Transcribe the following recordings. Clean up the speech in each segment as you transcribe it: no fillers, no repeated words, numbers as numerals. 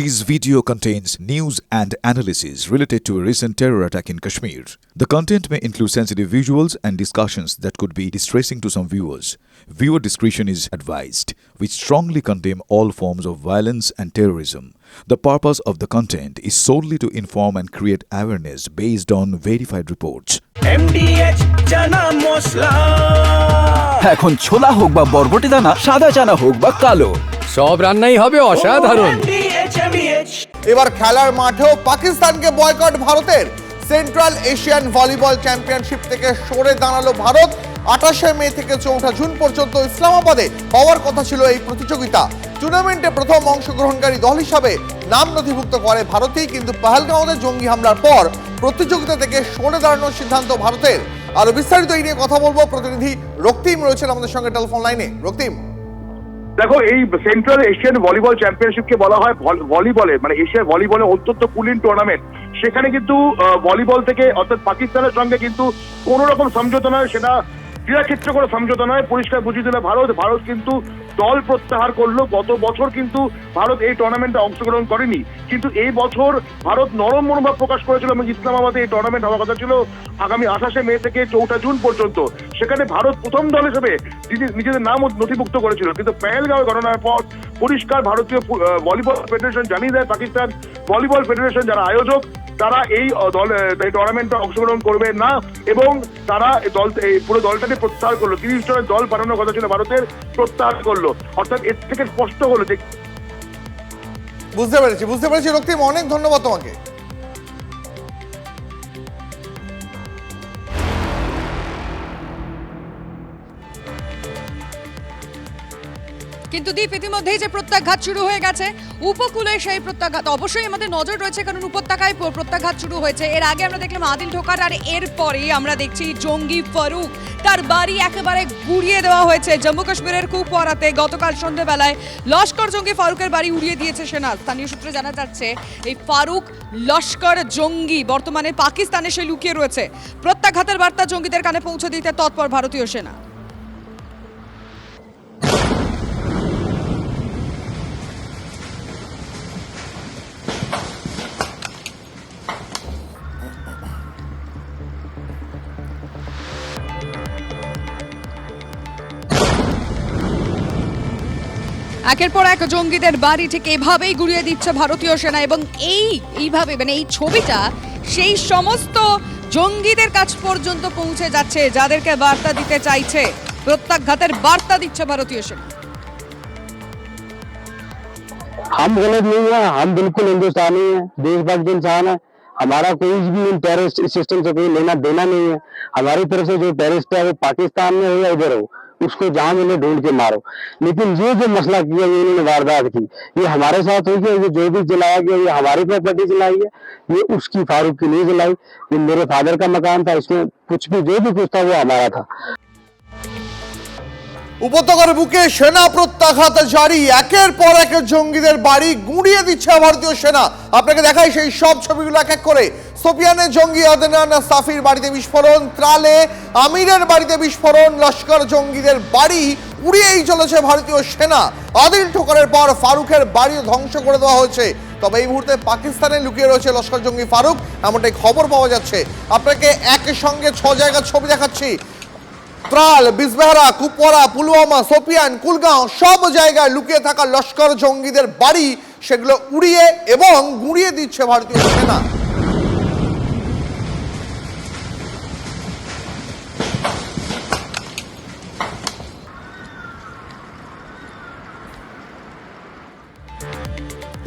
This video contains news and analysis related to a recent terror attack in Kashmir. The content may include sensitive visuals and discussions that could be distressing to some viewers. Viewer discretion is advised. We strongly condemn all forms of violence and terrorism. The purpose of the content is solely to inform and create awareness based on verified reports. MDH chana masala এখন ছোলা হোক বা বরবটি দানা, সাদা চানা হোক বা কালো, সব রান্নাই হবে অসাধারণ। এবার খেলার মাঠেও পাকিস্তানকে বয়কট ভারতের। সেন্ট্রাল এশিয়ান ভলিবল চ্যাম্পিয়নশিপ থেকে সরে দাঁড়ালো ভারত। 28 মে থেকে 4 জুন পর্যন্ত ইসলামাবাদে হওয়ার কথা ছিল এই প্রতিযোগিতা। টুর্নামেন্টে প্রথম অংশগ্রহণকারী দল হিসাবে নাম নথিভুক্ত করে ভারতই, কিন্তু পহেলগাঁওতে জঙ্গি হামলার পর প্রতিযোগিতা থেকে সরে দাঁড়ানোর সিদ্ধান্ত ভারতের। আরো বিস্তারিত এই নিয়ে কথা বলবো, প্রতিনিধি রক্তিম রয়েছেন আমাদের সঙ্গে টেলিফোন লাইনে। রক্তিম, দেখো, এই সেন্ট্রাল এশিয়ান ভলিবল চ্যাম্পিয়নশিপকে বলা হয় ভলিবলে, মানে এশিয়ার ভলিবলে অত্যন্ত কুলিন টুর্নামেন্ট। সেখানে কিন্তু ভলিবল থেকে অর্থাৎ পাকিস্তানের সঙ্গে কিন্তু কোনো রকম সমঝোতা নয়, সেটা ক্রীড়াক্ষেত্রে কোনো সমঝোতা নয়, পরিষ্কার বুঝিয়ে দিল ভারত কিন্তু দল প্রত্যাহার করলো। গত বছর কিন্তু ভারত এই টুর্নামেন্টে অংশগ্রহণ করেনি, কিন্তু এই বছর ভারত নরম মনোভাব প্রকাশ করেছিল এবং ইসলামাবাদে এই টুর্নামেন্ট হওয়ার কথা ছিল আগামী 28 মে থেকে 4 জুন পর্যন্ত। সেখানে ভারত প্রথম দল হিসেবে নিজেদের নাম নথিভুক্ত করেছিল, কিন্তু পহেলগাঁও ঘটনার পর পরিষ্কার ভারতীয় ভলিবল ফেডারেশন জানিয়ে দেয় পাকিস্তান ভলিবল ফেডারেশন যারা আয়োজক তারা এই টুর্নামেন্টে অংশগ্রহণ করবে না এবং তারা পুরো দলটাকে প্রত্যাহার করলো। 30 জনের দল পাঠানোর কথা ছিল ভারতের, প্রত্যাহার করলো। অর্থাৎ এর থেকে স্পষ্ট হলো যে বুঝতে পেরেছি রক্তিম, অনেক ধন্যবাদ তোমাকে। কিন্তু দ্বীপ ইতিমধ্যেই যে প্রত্যাঘাত শুরু হয়ে গেছে উপকূলে, সেই প্রত্যাঘাত অবশ্যই আমাদের নজর রয়েছে, কারণ উপত্যকায় প্রত্যাঘাত শুরু হয়েছে। এর আগে আমরা দেখলাম আদিল ঠোকার, আর এরপরে আমরা দেখছি জঙ্গি ফারুক, তার বাড়ি একেবারে গুড়িয়ে দেওয়া হয়েছে জম্মু কাশ্মীরের কুপওয়ারাতে। গতকাল সন্ধ্যাবেলায় লস্কর জঙ্গি ফারুকের বাড়ি উড়িয়ে দিয়েছে সেনা। স্থানীয় সূত্রে জানা যাচ্ছে এই ফারুক লস্কর জঙ্গি বর্তমানে পাকিস্তানে সে লুকিয়ে রয়েছে। প্রত্যাঘাতের বার্তা জঙ্গিদের কানে পৌঁছে দিতে তৎপর ভারতীয় সেনা। একের পর এক জঙ্গিদের বাড়ি ঠিক এভাবেই গুড়িয়ে দিচ্ছে ভারতীয় সেনা, এবং এইভাবে মানে এই ছবিটা সেই সমস্ত জঙ্গিদের কাছ পর্যন্ত পৌঁছে যাচ্ছে যাদেরকে বার্তা দিতে চাইছে, প্রত্যাঘাতের বার্তা দিচ্ছে ভারতীয় সেনা। हम गलत नहीं है, हम बिल्कुल हिंदुस्तानी है, देशभक्त इंसान है। हमारा कोई भी इन टेररिस्ट सिस्टम से कोई लेना देना नहीं है। हमारी तरफ से जो टेररिस्ट है वो पाकिस्तान में हो या इधर हो, उसको जहां मिले ढूंढ के मारो। लेकिन ये जो मसला किया ये इन्होंने वारदात की, ये हमारे साथ हुई है। ये जो भी जलाया गया ये हमारी प्रॉपर्टी जलाई है, ये उसकी फारूक की नहीं जलाई। ये मेरे फादर का मकान था, इसमें कुछ भी जो भी कुछ था वो हमारा था। উপত্যকার বুকে সেনা প্রত্যাঘাত জারি, একের পর এক জঙ্গিদের বাড়ি গুঁড়িয়ে দিচ্ছে ভারতীয় সেনা। আপনাকে দেখাই সেই সব ছবিগুলো এক এক করে। সোপিয়ানে জঙ্গি আদনান সাফির বাড়িতে বিস্ফোরণ, ত্রালে আমিরের বাড়িতে বিস্ফোরণ, লস্কর জঙ্গিদের বাড়ি উড়িয়েই চলেছে ভারতীয় সেনা। আদিল ঠোকরের পর ফারুকের বাড়ি ধ্বংস করে দেওয়া হয়েছে। তবে এই মুহূর্তে পাকিস্তানে লুকিয়ে রয়েছে লস্কর জঙ্গি ফারুক, এমনটাই খবর পাওয়া যাচ্ছে। আপনাকে একই সঙ্গে 6 জায়গার ছবি দেখাচ্ছি। ত্রাল, বিজবেহারা, কুপওয়ারা, পুলওয়ামা, সোপিয়ান, কুলগাঁও সব জায়গায় লুকিয়ে থাকা লস্কর জঙ্গিদের বাড়ি সেগুলো উড়িয়ে এবং গুঁড়িয়ে দিচ্ছে ভারতীয় সেনা।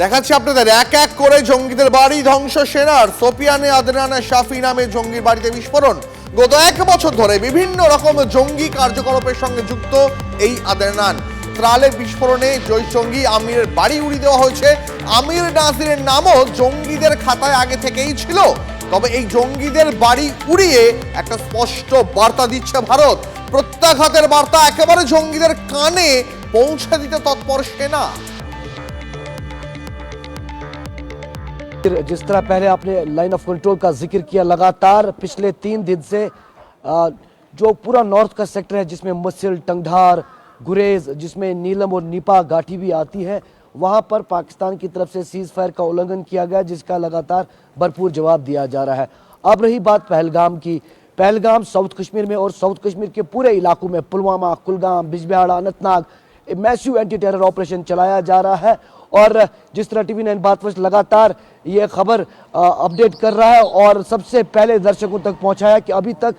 দেখাচ্ছি আপনাদের এক এক করে জঙ্গিদের বাড়ি ধ্বংস সেনার। সোপিয়ানে আদনান শাফি নামে জঙ্গির বাড়িতে বিস্ফোরণ। গত 1 বছর ধরে বিভিন্ন রকম জঙ্গি কার্যকলাপের সঙ্গে যুক্ত এই আদনান। ত্রালের বিস্ফোরণে জঙ্গি আমিরের বাড়ি উড়িয়ে দেওয়া হয়েছে। আমির নাজিরের নামও জঙ্গিদের খাতায় আগে থেকেই ছিল। তবে এই জঙ্গিদের বাড়ি উড়িয়ে একটা স্পষ্ট বার্তা দিচ্ছে ভারত। প্রত্যাঘাতের বার্তা একেবারে জঙ্গিদের কানে পৌঁছে দিতে তৎপর সেনা। जिस तरह पहले आपने लाइन ऑफ कंट्रोल का जिक्र किया, लगातार पिछले 3 दिन से जो पूरा नॉर्थ का सेक्टर है जिसमें मसिल, टंगधार, गुरेज, जिसमें नीलम और नीपा घाटी भी आती है, वहां पर पाकिस्तान की तरफ से सीज फायर का उल्लंघन किया गया, जिसका लगातार भरपूर जवाब दिया जा रहा है। अब रही बात पहलगाम की, पहलगाम साउथ कश्मीर में और साउथ कश्मीर के पूरे इलाकों में Pulwama, Kulgam, Bijbehara, Anantnag massive anti terror operation चलाया जा रहा है। और जिस तरह TV9 भारतवर्ष लगातार ये खबर अपडेट कर रहा है और सबसे पहले दर्शकों तक पहुंचाया कि अभी तक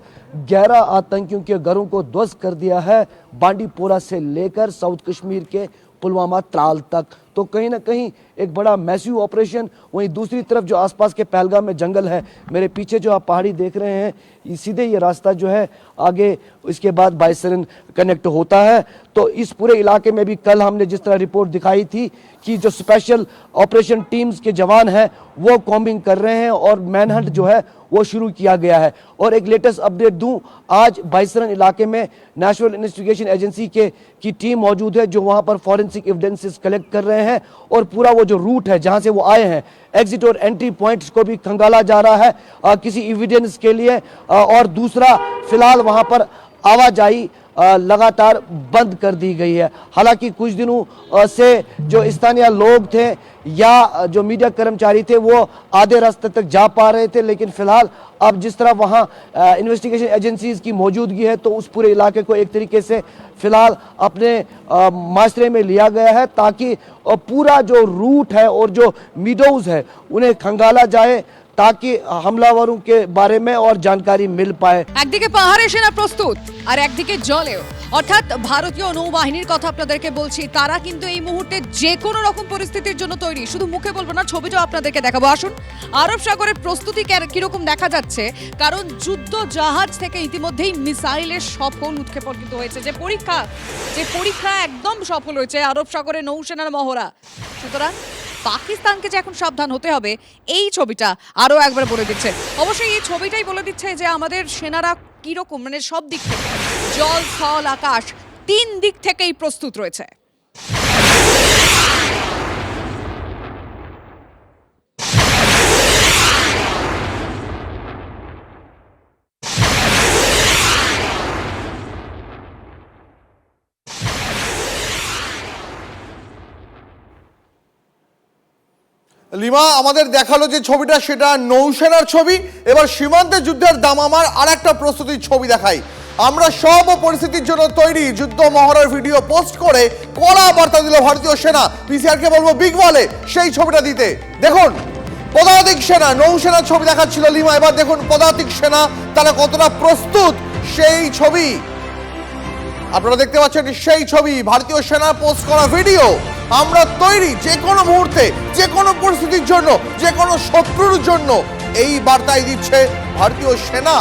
11 आतंकियों के घरों को ध्वस्त कर दिया है, बांडीपोरा से लेकर साउथ कश्मीर के पुलवामा त्राल तक। तो कहीं ना कहीं एक बड़ा मैसिव ऑपरेशन। वहीं दूसरी तरफ जो आसपास के पहलगाम में जंगल है, मेरे पीछे जो आप पहाड़ी देख रहे हैं, सीधे ये रास्ता जो है आगे इसके बाद बाइसरन कनेक्ट होता है। तो इस पूरे इलाके में भी कल हमने जिस तरह रिपोर्ट दिखाई थी कि जो स्पेशल ऑपरेशन टीम्स के जवान हैं वो कॉम्बिंग कर रहे हैं और मैनहंट जो है वो शुरू किया गया है। और एक लेटेस्ट अपडेट दूं, आज बाइसरन इलाके में नेशनल इन्वेस्टिगेशन एजेंसी की टीम मौजूद है जो वहां पर फॉरेंसिक एविडेंसेस कलेक्ट कर रहे हैं और पूरा वो जो रूट है जहां से वो आए हैं, एग्जिट और एंट्री पॉइंट्स को भी खंगाला जा रहा है किसी एविडेंस के लिए। और दूसरा, फिलहाल वहां पर आवाजाही लगातार बंद कर दी गई है। हालांकि कुछ दिनों से जो स्थानीय लोग थे या जो मीडिया कर्मचारी थे वो आधे रास्ते तक जा पा रहे थे, लेकिन फिलहाल अब जिस तरह वहां इन्वेस्टिगेशन एजेंसीज की मौजूदगी है तो उस पूरे इलाके को एक तरीके से फिलहाल अपने माशरे में लिया गया है ताकि पूरा जो रूट है और जो मीडोज है उन्हें खंगाला जाए ताकि হামলাওয়ারোं के बारे में और जानकारी मिल पाए। একদিকে পাহাড়ে সেনা প্রস্তুত আর একদিকে জলেও, অর্থাৎ ভারতীয় নৌবাহিনীর কথা আপনাদেরকে বলছি, তারা কিন্তু এই মুহূর্তে যে কোনো রকম পরিস্থিতির জন্য তৈরি। শুধু মুখে বলবো না, ছবিটাও আপনাদেরকে দেখাবো। আসুন, আরব সাগরের প্রস্তুতি কিরকম দেখা যাচ্ছে, কারণ যুদ্ধ জাহাজ থেকে ইতিমধ্যেই মিসাইলের সফল উৎক্ষেপণ কিন্তু হয়েছে। যে পরীক্ষা একদম সফল হয়েছে আরব সাগরে নৌসেনার মহড়া। সুতরাং পাকিস্তানকে যে এখন সাবধান হতে হবে, এই ছবিটা আরো একবার বলে দিচ্ছে। অবশ্যই এই ছবিটাই বলে দিচ্ছে যে আমাদের সেনারা কিরকম, মানে সব দিক থেকে, জল, স্থল, আকাশ, 3 দিক থেকেই প্রস্তুত রয়েছে। লিমা আমাদের দেখালো যে ছবিটা, সেটা নৌসেনার ছবি। এবার সীমান্তে যুদ্ধের দামামার আর একটা প্রস্তুতির ছবি দেখাই। আমরা সব পরিস্থিতির জন্য তৈরি, যুদ্ধ মহড়ার ভিডিও পোস্ট করে কড়া বার্তা দিল ভারতীয় সেনা। পিসিআরকে বলবো বিগ ওয়ালে সেই ছবিটা দিতে। দেখুন পদাতিক সেনা, নৌসেনার ছবি দেখাচ্ছিল লিমা, এবার দেখুন পদাতিক সেনা তারা কতটা প্রস্তুত সেই ছবি আপনারা দেখতে পাচ্ছেন। সেই ছবি ভারতীয় সেনা পোস্ট করা ভিডিও। আমরা তৈরি যে কোনো মুহূর্তে, যে কোনো পরিস্থিতির জন্য, যে কোনো শত্রুর জন্য, এই বার্তাই দিচ্ছে ভারতীয় সেনা।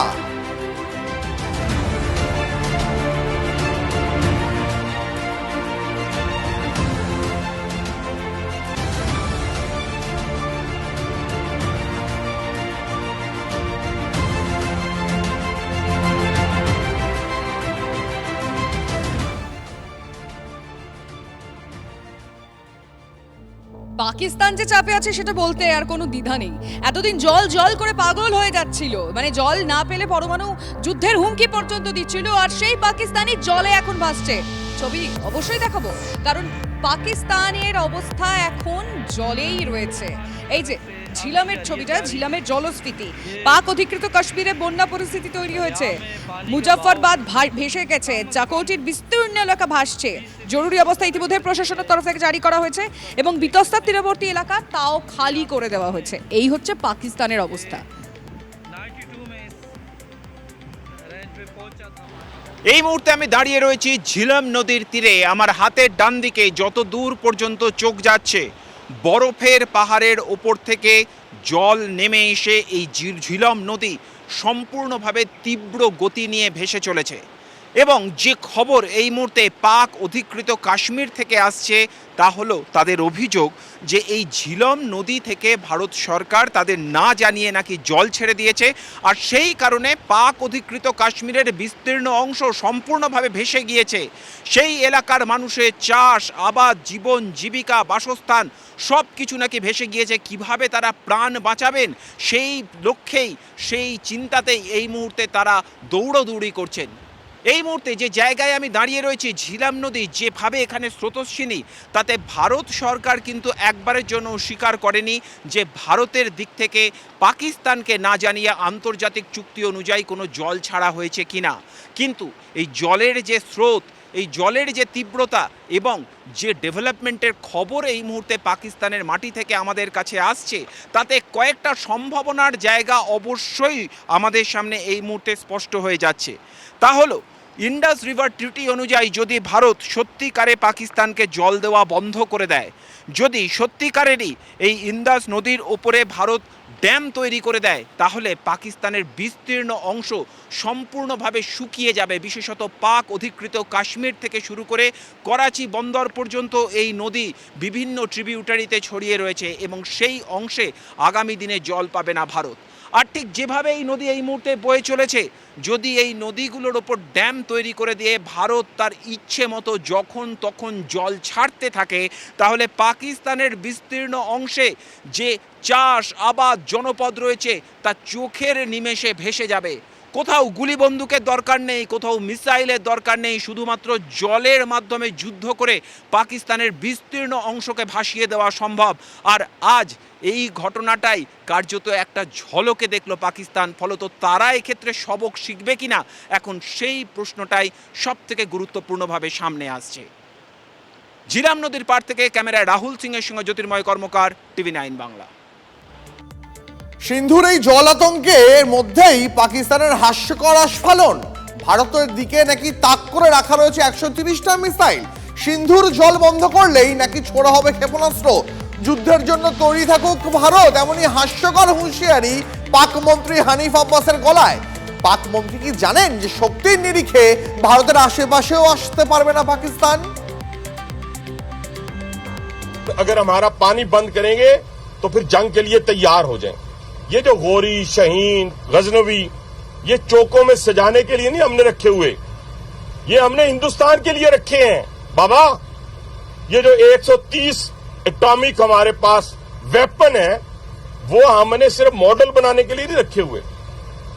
পাকিস্তান যে চাপে আছে সেটা বলতে আর কোনো দ্বিধা নেই। এতদিন জল জল করে পাগল হয়ে যাচ্ছিল, মানে জল না পেলে পরমাণু যুদ্ধের হুমকি পর্যন্ত দিচ্ছিল, আর সেই পাকিস্তানি জলে এখন ভাসছে। ছবি অবশ্যই দেখাবো, কারণ পাকিস্তানের অবস্থা এখন জলেই রয়েছে। এই যে ঝিলামের ছবিটা, ঝিলামের জলস্ফীতি, পাক অধিকৃত কাশ্মীরে বন্যা পরিস্থিতি তৈরি হয়েছে। মুজাফফরবাদ ভেসে গেছে, চাকৌটির বিস্তীর্ণ এলাকা ভাসছে। জরুরি অবস্থা ইতিমধ্যে প্রশাসনের তরফ থেকে জারি করা হয়েছে এবং বিতস্তা তীরবর্তী এলাকা তাও খালি করে দেওয়া হয়েছে। এই হচ্ছে পাকিস্তানের অবস্থা। এই মুহূর্তে আমি দাঁড়িয়ে রয়েছি ঝিলাম নদীর তীরে। আমার হাতের ডান দিকে যত দূর পর্যন্ত চোখ যাচ্ছে, বরফের পাহাড়ের ওপর থেকে জল নেমে এসে এই ঝিলাম নদী সম্পূর্ণভাবে তীব্র গতি নিয়ে ভেসে চলেছে। এবং যে খবর এই মুহূর্তে পাক অধিকৃত কাশ্মীর থেকে আসছে তা হলো তাদের অভিযোগ যে এই ঝিলাম নদী থেকে ভারত সরকার তাদের না জানিয়ে নাকি জল ছেড়ে দিয়েছে, আর সেই কারণে পাক অধিকৃত কাশ্মীরের বিস্তীর্ণ অংশ সম্পূর্ণভাবে ভেসে গিয়েছে। সেই এলাকার মানুষের চাষ, আবাদ, জীবন জীবিকা, বাসস্থান সব কিছু নাকি ভেসে গিয়েছে। কিভাবে তারা প্রাণ বাঁচাবেন সেই লক্ষ্যেই, সেই চিন্তাতেই এই মুহূর্তে তারা দৌড়দৌড়ি করছেন। এই মুহূর্তে যে জায়গায় আমি দাঁড়িয়ে রয়েছি, ঝিলাম নদী যেভাবে এখানে স্রোতস্বিনী, তাতে ভারত সরকার কিন্তু একবারের জন্য স্বীকার করেনি যে ভারতের দিক থেকে পাকিস্তানকে না জানিয়ে আন্তর্জাতিক চুক্তি অনুযায়ী কোনো জল ছাড়া হয়েছে কিনা। কিন্তু এই জলের যে স্রোত, এই জলের যে তীব্রতা এবং যে ডেভেলপমেন্টের খবর এই মুহূর্তে পাকিস্তানের মাটি থেকে আমাদের কাছে আসছে, তাতে কয়েকটা সম্ভাবনার জায়গা অবশ্যই আমাদের সামনে এই মুহূর্তে স্পষ্ট হয়ে যাচ্ছে। তা হলো, ইন্ডাস রিভার ট্রিটি অনুযায়ী যদি ভারত সত্যিকারে পাকিস্তানকে জল দেওয়া বন্ধ করে দেয়, যদি সত্যিকারেরই এই ইন্দাস নদীর ওপরে ভারত ড্যাম তৈরি করে দেয়, তাহলে পাকিস্তানের বিস্তীর্ণ অংশ সম্পূর্ণভাবে শুকিয়ে যাবে। বিশেষত পাক অধিকৃত কাশ্মীর থেকে শুরু করে করাচি বন্দর পর্যন্ত এই নদী বিভিন্ন ট্রিবিউটারিতে ছড়িয়ে রয়েছে এবং সেই অংশে আগামী দিনে জল পাবে না ভারত। আর ঠিক যেভাবে এই নদী এই মুহূর্তে বয়ে চলেছে, যদি এই নদীগুলোর ওপর ড্যাম তৈরি করে দিয়ে ভারত তার ইচ্ছে মতো যখন তখন জল ছাড়তে থাকে, তাহলে পাকিস্তানের বিস্তীর্ণ অংশে যে চাষ আবাদ জনপদ রয়েছে তা চোখের নিমেষে ভেসে যাবে। কোথাও গুলি বন্দুকের দরকার নেই, কোথাও মিসাইলের দরকার নেই, শুধুমাত্র জলের মাধ্যমে যুদ্ধ করে পাকিস্তানের বিস্তীর্ণ অংশকে ভাসিয়ে দেওয়া সম্ভব। আর আজ এই ঘটনাটাই কার্যত একটা ঝলকে দেখলো পাকিস্তান। ফলত তারা এক্ষেত্রে সবক শিখবে কিনা, এখন সেই প্রশ্নটাই সব থেকে গুরুত্বপূর্ণভাবে সামনে আসছে। ঝিলাম নদীর পাড় থেকে ক্যামেরায় রাহুল সিংয়ের সঙ্গে জ্যোতির্ময় কর্মকার, TV9 বাংলা। সিন্ধুর এই জল আতঙ্কের মধ্যেই পাকিস্তানের হাস্যকর আস্ফালন। ভারতের দিকে নাকি তাক করে রাখা রয়েছে 130টা মিসাইল। সিন্ধুর জল বন্ধ করলেই নাকি ছোড়া হবে ক্ষেপণাস্ত্র। যুদ্ধের জন্য তৈরি থাকুক ভারত, এমনই হাস্যকর হুঁশিয়ারি পাক মন্ত্রী হানিফ আব্বাসের গলায়। পাক মন্ত্রী কি জানেন যে শক্তির নিরিখে ভারতের আশেপাশেও আসতে পারবে না পাকিস্তান? अगर हमारा पानी बंद करेंगे तो फिर जंग के लिए तैयार हो जाएं। ये जो गोरी, शहीन, गजनवी, ये चौकों में सजाने के लिए नहीं हमने रखे हुए, ये हमने हिंदुस्तान के लिए रखे हैं बाबा। ये जो 130 एटॉमिक हमारे पास वेपन है, वो हमने सिर्फ मॉडल बनाने के लिए नहीं रखे हुए,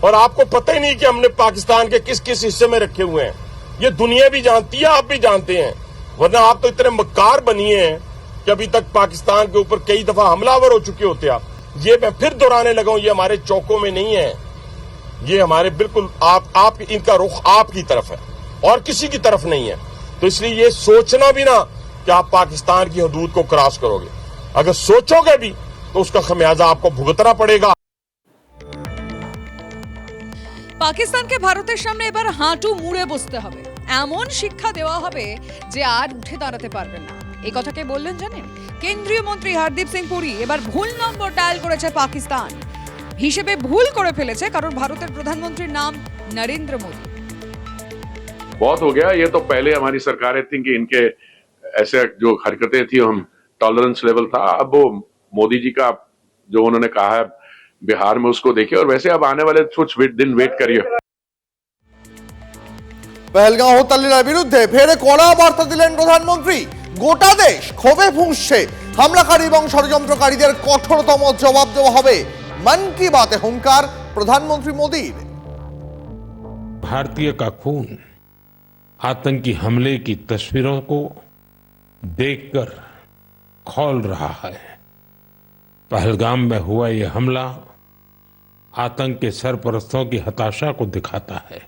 और आपको पता ही नहीं कि हमने पाकिस्तान के किस किस हिस्से में रखे हुए हैं। ये दुनिया भी जानती है, आप भी जानते हैं, वरना आप तो इतने मक्कार बनिए हैं कि अभी तक पाकिस्तान के ऊपर कई दफा हमलावर हो चुके होते आप। ये मैं फिर दोहराने लगा हूं, ये हमारे चौकों में नहीं है, ये हमारे बिल्कुल आप इनका रुख आपकी तरफ है और किसी की तरफ नहीं है। तो इसलिए ये सोचना भी ना कि आप पाकिस्तान की हदूद को क्रॉस करोगे, अगर सोचोगे भी तो उसका खमियाजा आपको भुगतना पड़ेगा। পাকিস্তানকে ভারতের সামনে এবার হাঁটু মুড়ে বসতে হবে, এমন শিক্ষা দেওয়া হবে যে আর উঠে দাঁড়াতে পারবে না। এই কথাকে বললেন জানেন কেন্দ্রীয় মন্ত্রী হরদীপ সিং পুরী। এবার ভুল নম্বর ডায়াল করেছে পাকিস্তান, হিসেবে ভুল করে ফেলেছে, কারণ ভারতের প্রধানমন্ত্রীর নাম নরেন্দ্র মোদী। बहुत हो गया, ये तो पहले हमारी सरकारें थी कि इनके ऐसे जो हरकतें थी हम टॉलरेंस लेवल था, अब वो मोदी जी का जो उन्होंने कहा है बिहार में उसको देखिए, और वैसे अब आने वाले कुछ दिन वेट करिए। পহেলগাঁও হত্যালীলার বিরুদ্ধে ফের কড়া বার্তা দিলেন প্রধানমন্ত্রী। গোটা দেশ ক্ষোভে ফুঁসছে, হামলাকারী এবং ষড়যন্ত্রকারীদের কঠোরতম জবাব দেওয়া হবে। মন কি বাতে হুঙ্কার প্রধানমন্ত্রী মোদীর। भारतीय का खून आतंकी हमले की तस्वीरों को देखकर खौल रहा है। पहलगाम में हुआ ये हमला आतंक के सरपरस्तों की हताशा को दिखाता है,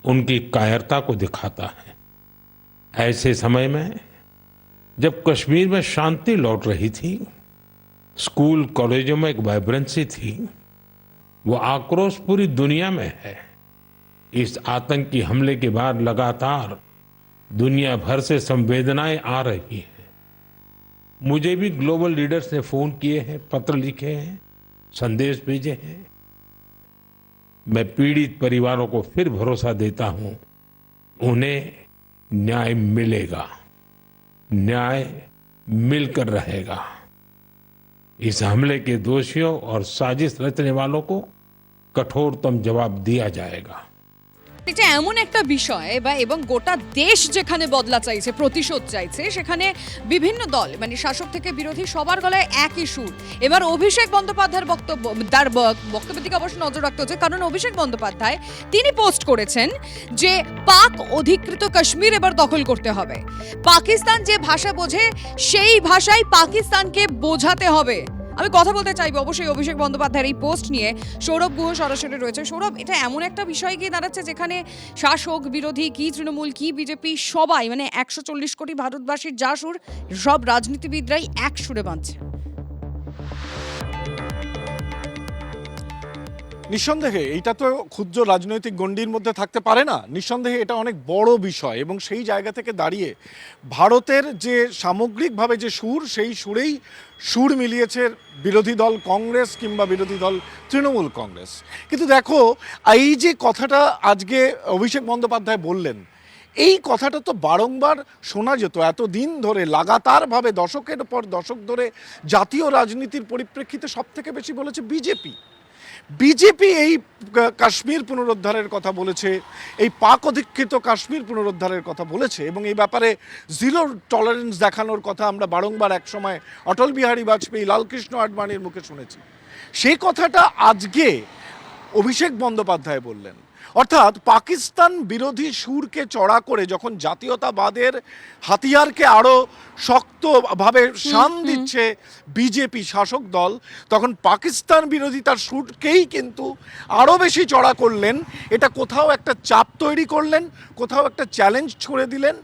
उनकी कायरता को दिखाता है। ऐसे समय में जब कश्मीर में शांति लौट रही थी, स्कूल कॉलेजों में एक वाइब्रेंसी थी, वो आक्रोश पूरी दुनिया में है। इस आतंकी हमले के बाद लगातार दुनिया भर से संवेदनाएं आ रही हैं। मुझे भी ग्लोबल लीडर्स ने फोन किए हैं, पत्र लिखे हैं, संदेश भेजे हैं। मैं पीड़ित परिवारों को फिर भरोसा देता हूं, उन्हें न्याय मिलेगा, न्याय मिलकर रहेगा। इस हमले के दोषियों और साजिश रचने वालों को कठोरतम जवाब दिया जाएगा। এটা এমন একটা বিষয় এবং গোটা দেশ যেখানে বদলা চাইছে, প্রতিশোধ চাইছে, সেখানে বিভিন্ন দল মানে শাসক থেকে বিরোধী সবার গলায় একই সুর। এবার অভিষেক বন্দ্যোপাধ্যায়ের বক্তব্যের দিকে অবশ্য নজর রাখতে হচ্ছে, কারণ অভিষেক বন্দ্যোপাধ্যায় তিনি পোস্ট করেছেন যে পাক অধিকৃত কাশ্মীর এবার দখল করতে হবে, পাকিস্তান যে ভাষা বোঝে সেই ভাষায় পাকিস্তানকে বোঝাতে হবে। আমি কথা বলতে চাইবো অবশ্যই অভিষেক বন্দ্যোপাধ্যায়ের এই পোস্ট নিয়ে। সৌরভ গুহ সরাসরি রয়েছে। সৌরভ, এটা এমন একটা বিষয় গিয়ে দাঁড়াচ্ছে যেখানে শাসক বিরোধী কি তৃণমূল কি বিজেপি সবাই মানে 140 কোটি ভারতবাসীর যা সুর, সব রাজনীতিবিদরাই এক সুরে বাঁধছে। নিঃসন্দেহে এইটা তো ক্ষুদ্র রাজনৈতিক গণ্ডির মধ্যে থাকতে পারে না, নিঃসন্দেহে এটা অনেক বড় বিষয় এবং সেই জায়গা থেকে দাঁড়িয়ে ভারতের যে সামগ্রিকভাবে যে সুর, সেই সুরেই সুর মিলিয়েছে বিরোধী দল কংগ্রেস কিংবা বিরোধী দল তৃণমূল কংগ্রেস। কিন্তু দেখো, এই যে কথাটা আজকে অভিষেক বন্দ্যোপাধ্যায় বললেন, এই কথাটা তো বারংবার শোনা যেত এতদিন ধরে, লাগাতারভাবে দশকের পর দশক ধরে জাতীয় রাজনীতির পরিপ্রেক্ষিতে সব থেকে বেশি বলেছে বিজেপি এই কাশ্মীর পুনরুদ্ধারের কথা বলেছে, এই পাক অধিকৃত কাশ্মীর পুনরুদ্ধারের কথা বলেছে এবং এই ব্যাপারে জিরো টলারেন্স দেখানোর কথা আমরা বারংবার একসময় অটল বিহারী বাজপেয়ী, লালকৃষ্ণ আডবাণীর মুখে শুনেছি। সেই কথাটা আজকে অভিষেক বন্দ্যোপাধ্যায় বললেন। অর্থাৎ পাকিস্তান বিরোধী সুরকে চড়া করে যখন জাতীয়তাবাদের হাতিয়ারকে আরও শক্তভাবে শান দিচ্ছে বিজেপি শাসক দল, তখন পাকিস্তান বিরোধী তার সুরকেই কিন্তু আরও বেশি চড়া করলেন। এটা কোথাও একটা চাপ তৈরি করলেন, কোথাও একটা চ্যালেঞ্জ ছুড়ে দিলেন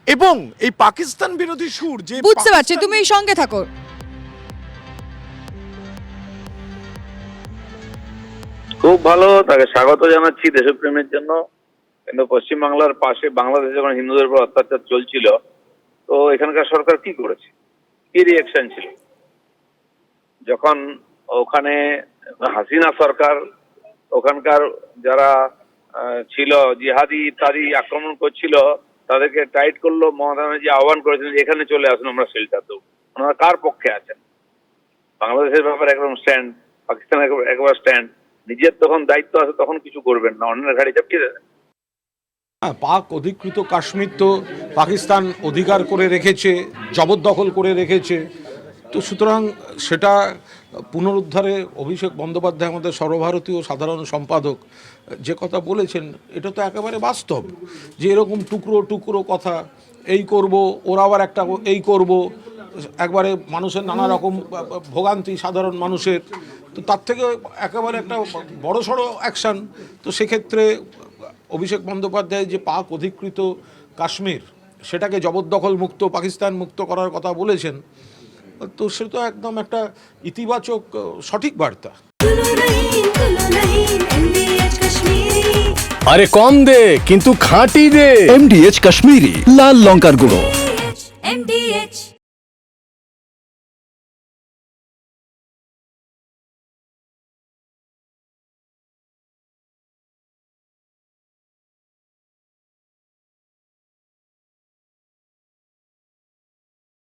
এবং এই পাকিস্তান বিরোধী সুর যে বুঝতে পারছি, তুমি এই সঙ্গে থাকো। খুব ভালো, তাকে স্বাগত জানাচ্ছি দেশপ্রেমের জন্য। কিন্তু পশ্চিমবাংলার পাশে বাংলাদেশে যখন হিন্দুদের উপর অত্যাচার চলছিল, তো এখানকার সরকার কি করেছে, কি রিয়াকশন ছিল? যখন ওখানে হাসিনা সরকার ওখানকার যারা ছিল জিহাদি ইত্যাদি আক্রমণ করছিল, তাদেরকে টাইট করলো, মমতা ব্যানার্জি আহ্বান করেছিলেন এখানে চলে আসুন, আমরা শেল্টার দেবো। ওনারা কার পক্ষে আছেন? বাংলাদেশের ব্যাপারে একদম স্ট্যান্ড, পাকিস্তান একবার স্ট্যান্ড। নিজের তখন দায়িত্ব আছে তখন কিছু করবেন না, অন্যের ঘাড়ি চাপিয়ে দেবেন। হ্যাঁ, পাক অধিকৃত কাশ্মীর তো পাকিস্তান অধিকার করে রেখেছে, জবরদখল করে রেখেছে। তো সুতরাং সেটা পুনরুদ্ধারে অভিষেক বন্দ্যোপাধ্যায় আমাদের সর্বভারতীয় সাধারণ সম্পাদক যে কথা বলেছেন, এটা তো একেবারে বাস্তব যে এরকম টুকরো টুকরো কথা, এই করব, ওরা আবার একটা এই করব, একবারে মানুষের নানা রকম ভোগান্তি সাধারণ মানুষের। তো তার থেকে একেবারে একটা বড়সড় অ্যাকশান। তো সেক্ষেত্রে অভিষেক বন্দ্যোপাধ্যায় যে পাক অধিকৃত কাশ্মীর সেটাকে জবরদখল মুক্ত, পাকিস্তান মুক্ত করার কথা বলেছেন, তো সে তো একদম একটা ইতিবাচক সঠিক বার্তা। আরে কম দে কিন্তু খাঁটি দে। MDH কাশ্মীরি লাল লঙ্কার গুঁড়ো।